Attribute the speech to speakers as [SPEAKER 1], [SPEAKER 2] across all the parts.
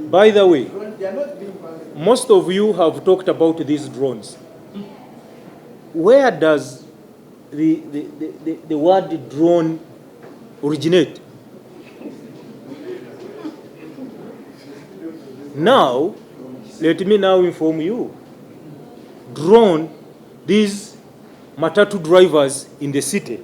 [SPEAKER 1] By the way, most of you have talked about these drones. Where does the word drone originate? Now, let me now inform you. Drone, these matatu drivers in the city,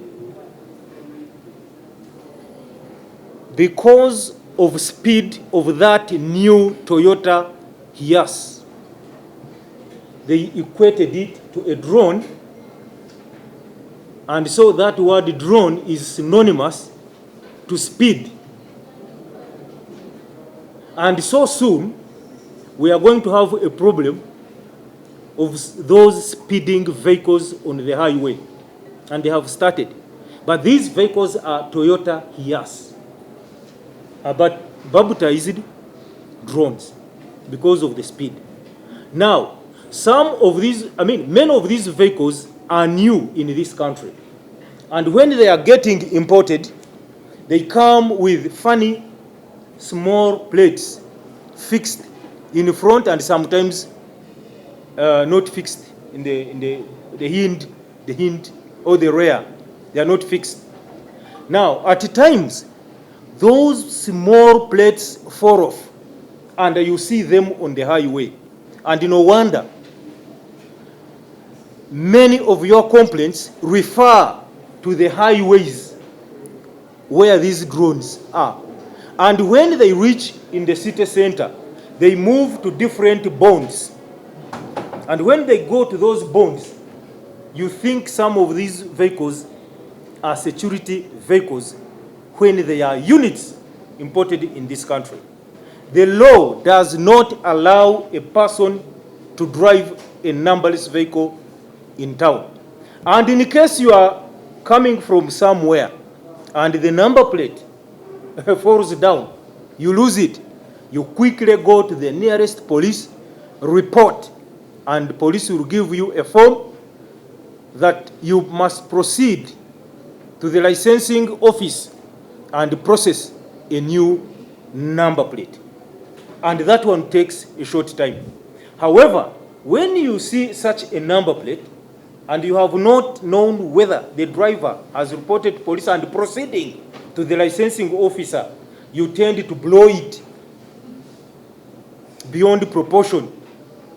[SPEAKER 1] because of speed of that new Toyota Hiace, they equated it to a drone, and so that word drone is synonymous to speed. And so soon, we are going to have a problem of those speeding vehicles on the highway, and they have started. But these vehicles are Toyota Hiace, but baptized drones because of the speed. Now, many of these vehicles are new in this country. And when they are getting imported, they come with funny small plates fixed in front and sometimes not fixed in the hind or the rear. They are not fixed. Now, at times, those small plates fall off, and you see them on the highway. And no wonder many of your complaints refer to the highways where these drones are. And when they reach in the city center, they move to different bonds. And when they go to those bonds, you think some of these vehicles are security vehicles when they are units imported in this country. The law does not allow a person to drive a numberless vehicle in town. And in case you are coming from somewhere and the number plate falls down, you lose it, you quickly go to the nearest police, report, and the police will give you a form that you must proceed to the licensing office and process a new number plate. And that one takes a short time. However, when you see such a number plate and you have not known whether the driver has reported to police and proceeding to the licensing officer, you tend to blow it beyond proportion,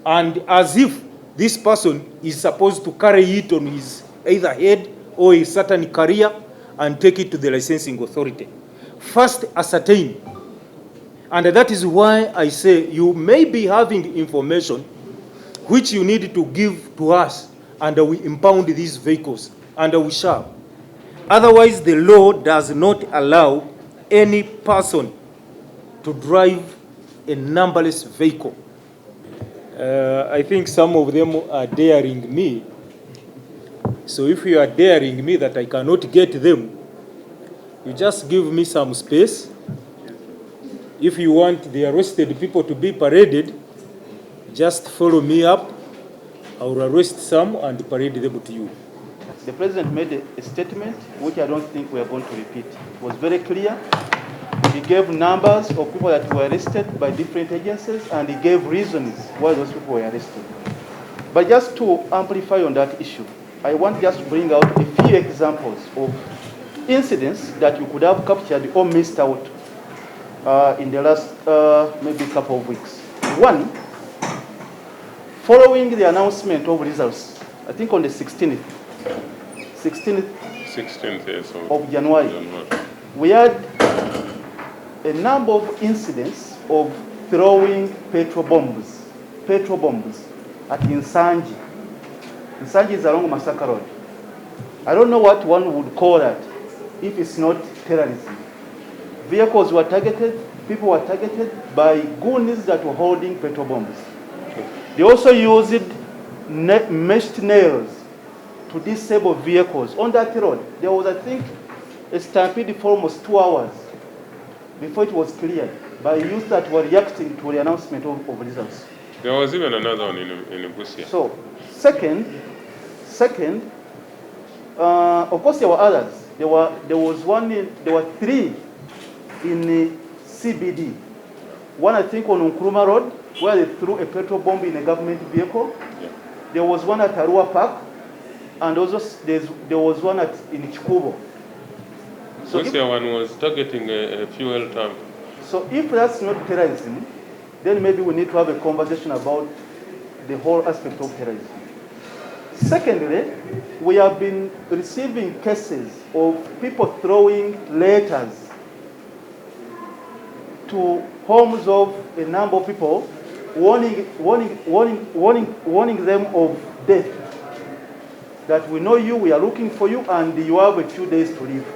[SPEAKER 1] and as if this person is supposed to carry it on his either head or a certain career and take it to the licensing authority. First ascertain. And that is why I say you may be having information which you need to give to us, and we impound these vehicles, and we shall. Otherwise, the law does not allow any person to drive a numberless vehicle. I think some of them are daring me. So if you are daring me that I cannot get them, you just give me some space. If you want the arrested people to be paraded, just follow me up. I will arrest some and parade them to you.
[SPEAKER 2] The president made a statement which I don't think we are going to repeat. It was very clear. He gave numbers of people that were arrested by different agencies, and he gave reasons why those people were arrested. But just to amplify on that issue, I want just to bring out a few examples of incidents that you could have captured or missed out in the last maybe couple of weeks. One, following the announcement of results, I think on the 16th
[SPEAKER 3] yes,
[SPEAKER 2] of January, we had a number of incidents of throwing petrol bombs at Insanji. Insanji is along Masaka Road. I don't know what one would call that if it's not terrorism. Vehicles were targeted, people were targeted by goons that were holding petrol bombs. They also used meshed nails to disable vehicles on that road. There was, I think, a stampede for almost 2 hours before it was cleared by youth that were reacting to the announcement of results.
[SPEAKER 3] There was even another one in Busia.
[SPEAKER 2] So, second, of course there were others. There were 3 in the CBD. One, I think, on Nkrumah Road, where they threw a petrol bomb in a government vehicle.
[SPEAKER 3] Yeah.
[SPEAKER 2] There was one at Arua Park, and also there was one in Chikubo. So
[SPEAKER 3] Busia one was targeting a fuel tank.
[SPEAKER 2] So if that's not terrorism, then maybe we need to have a conversation about the whole aspect of terrorism. Secondly, we have been receiving cases of people throwing letters to homes of a number of people, warning them of death. That we know you, we are looking for you, and you have a few days to live.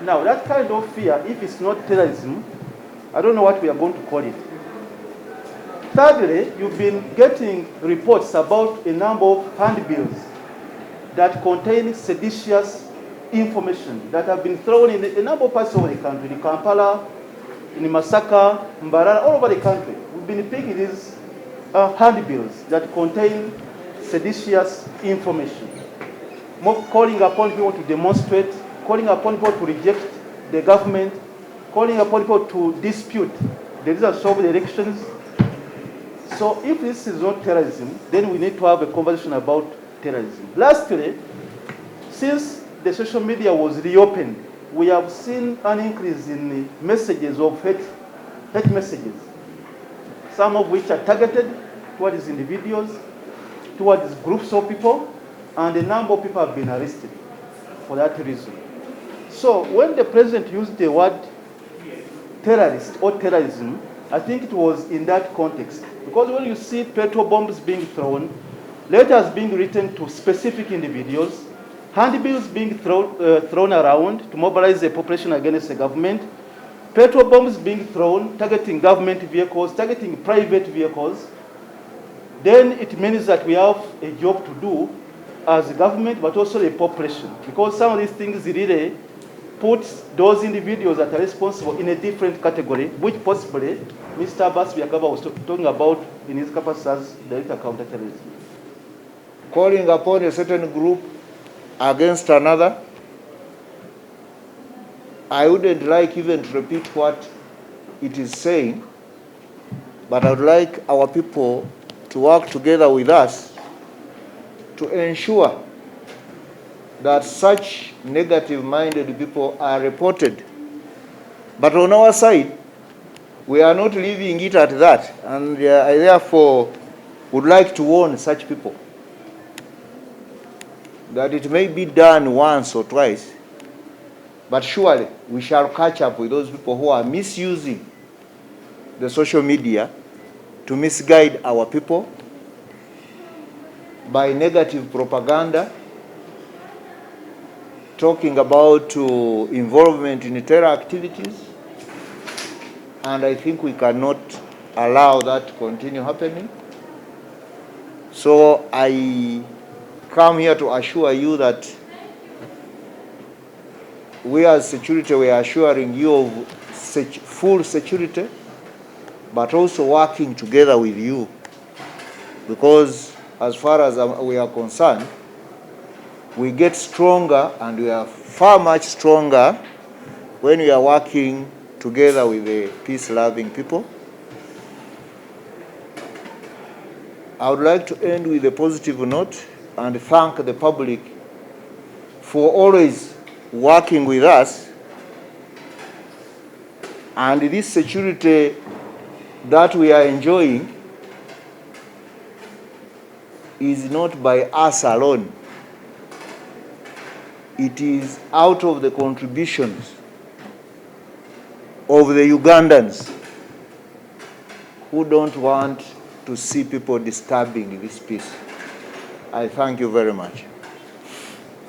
[SPEAKER 2] Now, that kind of fear, if it's not terrorism, I don't know what we are going to call it. Thirdly, you've been getting reports about a number of handbills that contain seditious information that have been thrown in a number of parts of the country, in Kampala, in Masaka, Mbarara, all over the country. We've been picking these handbills that contain seditious information, calling upon people to demonstrate, calling upon people to reject the government, calling upon people to dispute the results of the elections. So if this is not terrorism, then we need to have a conversation about terrorism. Lastly, since the social media was reopened, we have seen an increase in the messages of hate messages, some of which are targeted towards individuals, towards groups of people, and a number of people have been arrested for that reason. So when the president used the word terrorist or terrorism, I think it was in that context. Because when you see petrol bombs being thrown, letters being written to specific individuals, handbills being thrown around to mobilize the population against the government, petrol bombs being thrown, targeting government vehicles, targeting private vehicles, then it means that we have a job to do as a government, but also the population. Because some of these things really put those individuals that are responsible in a different category, which possibly Mr. Abbas Byakaba was talking about in his capacity as Director Counterterrorism.
[SPEAKER 4] Calling upon a certain group against another, I wouldn't like even to repeat what it is saying, but I would like our people to work together with us to ensure that such negative-minded people are reported. But on our side, we are not leaving it at that, and I therefore would like to warn such people that it may be done once or twice, but surely we shall catch up with those people who are misusing the social media to misguide our people by negative propaganda, talking about involvement in terror activities, and I think we cannot allow that to continue happening. So I come here to assure you that we as security, we are assuring you of full security, but also working together with you, because as far as we are concerned, we get stronger, and we are far much stronger when we are working together with the peace-loving people. I would like to end with a positive note and thank the public for always working with us. And this security that we are enjoying is not by us alone. It is out of the contributions of the Ugandans who don't want to see people disturbing this peace. I thank you very much.